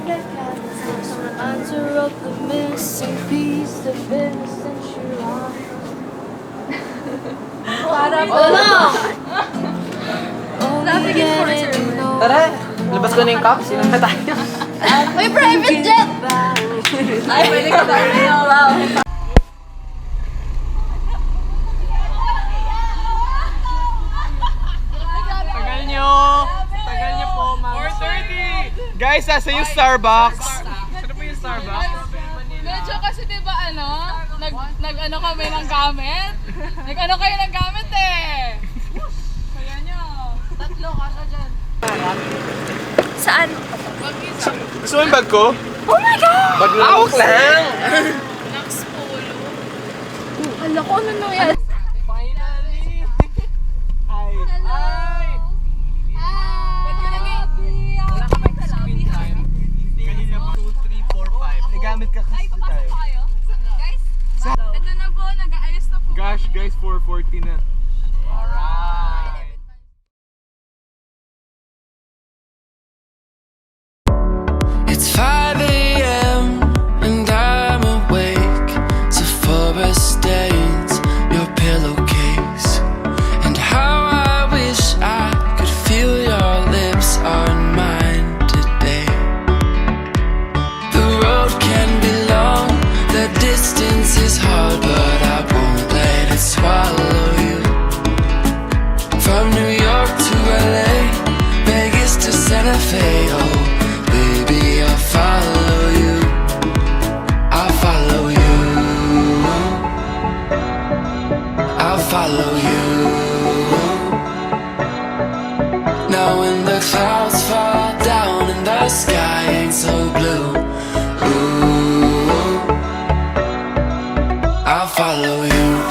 Answer of the missing piece, the innocent Para po lang! Tara, labas ko na yung cup. Sino na tayo? May private jet! Ay, pwede ka ba? Wow! Tagal nyo po, ma'am. 4:30! Guys, nasa yung Starbucks. Saan po yung Starbucks? Medyo kasi diba nag-ano kami ng gamit? Nag-ano kayo ng gamit eh! Kaya nyo. Tatlo kasha dyan. Saan? Gusto mo yung bag ko? Oh my God! Bag lang. Awak lang! Nax polo. Hala ko, ano nung yan? Finally! Ay! Ay! Ba't ka naging? Wala ka ba screen time? Kanina 2, 3, 4, 5. Nagamit ka kasi tayo. Guys, ito na po, nag-aayos na po. Gosh, guys, 4:40 na. Alright! It's 5 a.m. and I'm awake to forest stains, your pillowcase, and how I wish I could feel your lips on mine today. The road can be long, the distance is hard, but I won't let it swallow you. From New York to LA, Vegas to Santa Fe, oh baby, I'll follow you. I'll follow you. I'll follow you. Now when the clouds fall down and the sky ain't so blue, ooh, I'll follow you.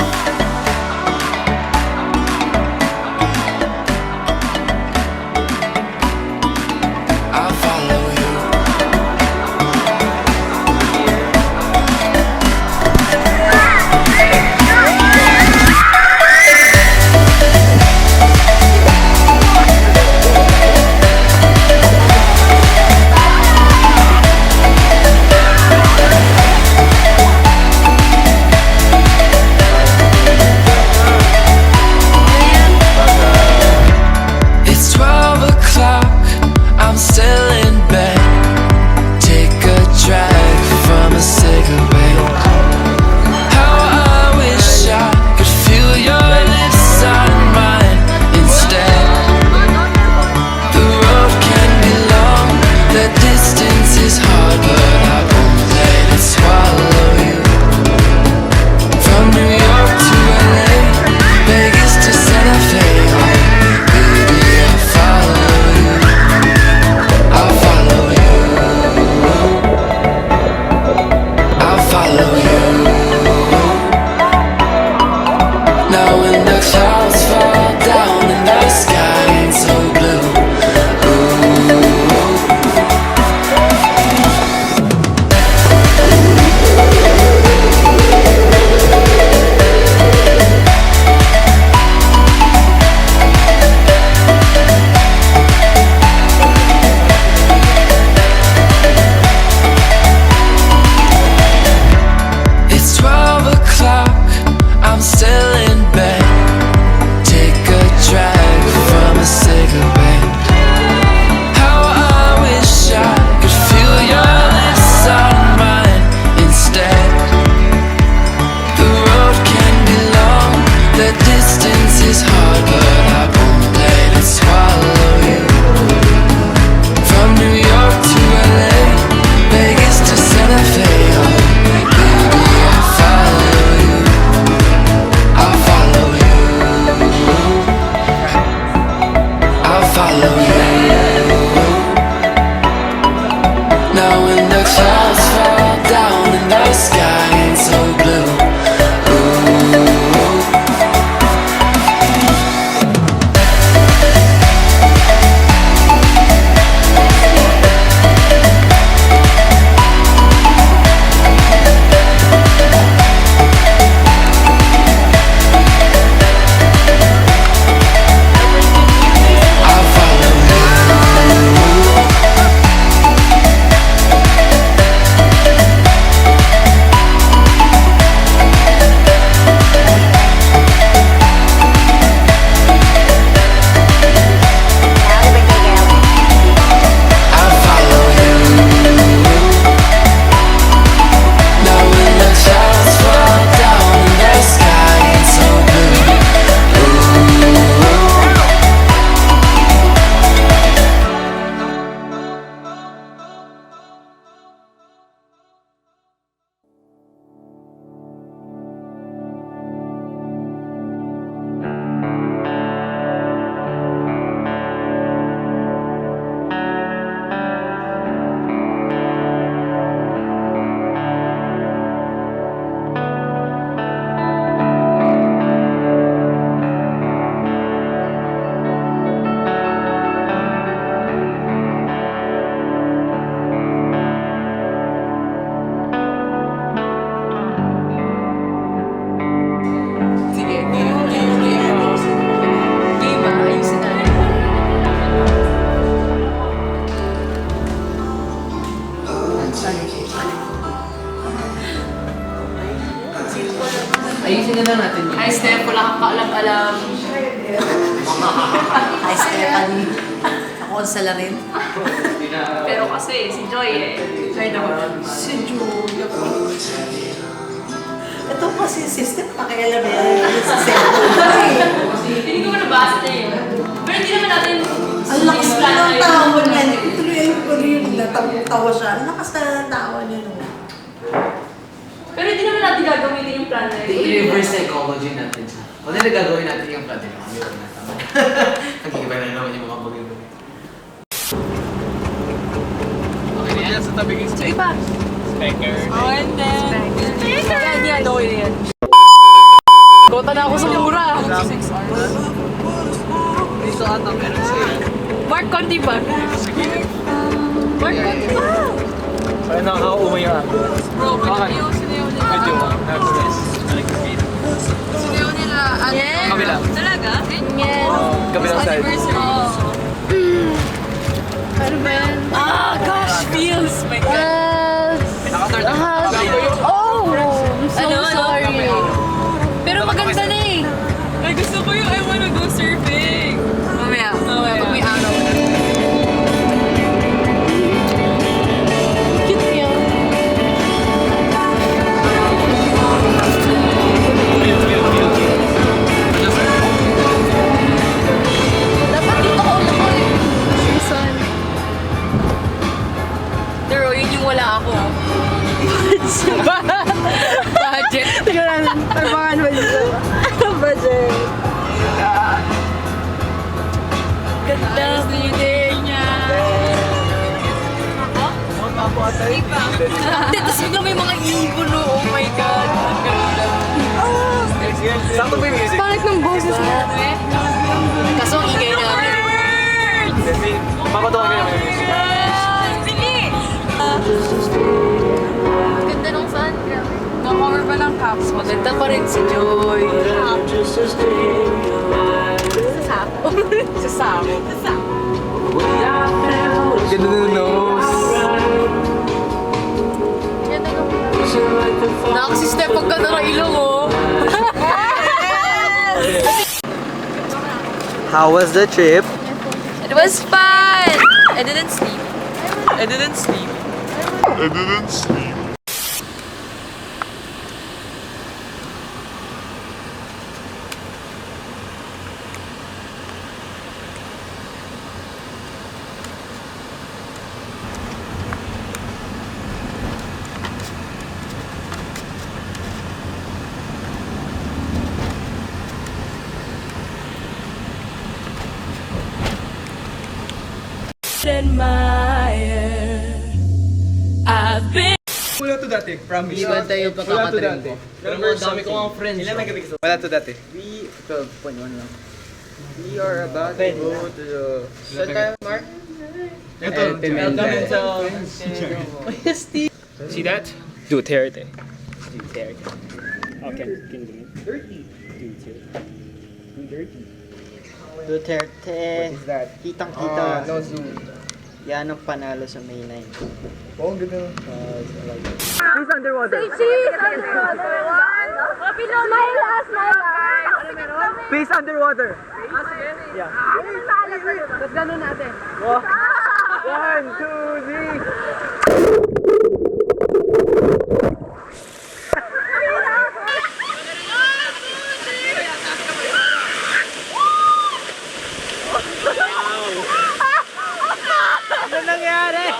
I'll follow you. kanina. Ako ang salarin. Pero kasi, si Joy eh. Joy naman. Si Julia po. Ito kasi system, pakialam yan. Sa cellphone. Hindi ko nabasa na yun. Pero hindi naman natin Ang lakas na ng tawa niya. Ituloy ko rin. Tawa siya. Ang lakas na ng tawa niya. No? Pero hindi naman natin gagamitin yung plan na yun. I-reverse psychology natin siya. Kung ano gagawin natin yung plan nila, kami yun natama. Nag-iiba na naman yung mga bagay-bagay. Okay na yan sa tabi ng steak. Iba. Specker. Oh, and then... Speaker! Yan, okay na yan. Kota na ako sa mura. 6 hours. Dito ata meron sa'yo. Mark Conti ba? Mark Conti ba? Parang nakakaumay yung ako. Bro, sinayaw nila. Medyo that's this. Sinayaw nila. Yes. Kabila. Talaga? Yes. Kabilang side. Anniversary. Ano ba yan? Ah, gosh, feels. My God. Naka-third. Oh! I'm so sorry. Pero maganda na eh. Ay, gusto ko yung I wanna go surfing. Mamaya. Pag may araw. Cute niya. Dapat dito ko ulit ko eh. Season. Pero yun yung wala ako. Budget. Tingnan natin. Tarpangan mo dito. Budget. Ganda. Gusto yung day niya. Tapos biglang may mga ibon, no? Oh my God. Ang ganda. Sakto ba yung music? Pangit ng boses natin. Kaso ang ingay natin. Papatukan ka naman yung music. Bili! Ganda nung sun. Na-cover pa ng caps. Maganda pa rin si Joy. Sa sako. Sa sako. Sa sako. Ganda ng nose. Ganda nung nakasistep ang ganda ng ilong, oh. How was the trip? It was fun! I didn't sleep. I didn't sleep. Wala to dati, promise. Hindi ba tayo Wala to pagkakatrim dati. ko? Pero mga dami ko mga friends. Ilan nagkabig sa... Wala to dati. We... 12.1 lang. We are about to go to the... Saan tayo, Mark? Ito, Pimentel. See that? Duterte. Duterte. Okay, can do it. Duterte. What is that? Kitang-kita. No zoom. Yan ang panalo sa May 9. Oh, ang ganda. Please underwater. Face underwater. Yeah. Let's gano'n natin. 1, 2, 3. Ano nangyari?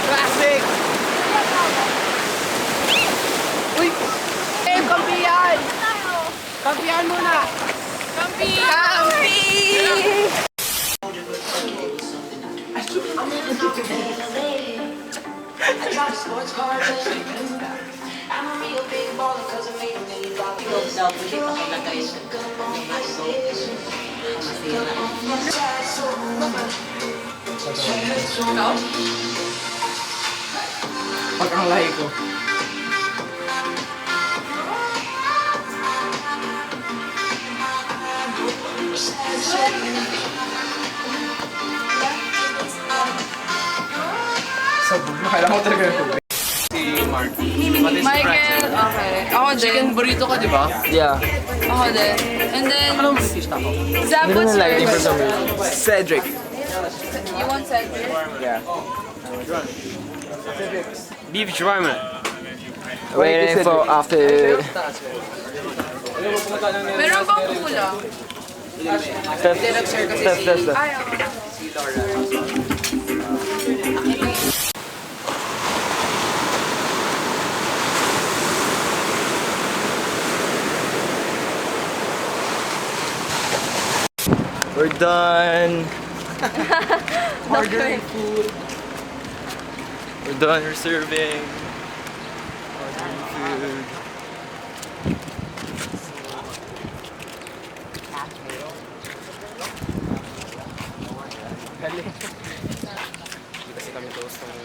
Classic! Uy! Eh, kampiyan! Kampiyan muna! Kampi! Kampi! Pag ang lahi ko. Sabog na, kailangan ko talaga ng tubig. Si Mark. What is Michael, okay. Ako din. Chicken burrito ka, di ba? Yeah. Ako din. And then, Anong British taco? Zapot's Cedric. You want Cedric? Yeah. Beef shawarma. Waiting for after. Meron bang kulang? Test. Ay, okay. We're done. Ordering food. We're done. We're serving. Ordering food. Kasi kami toast ng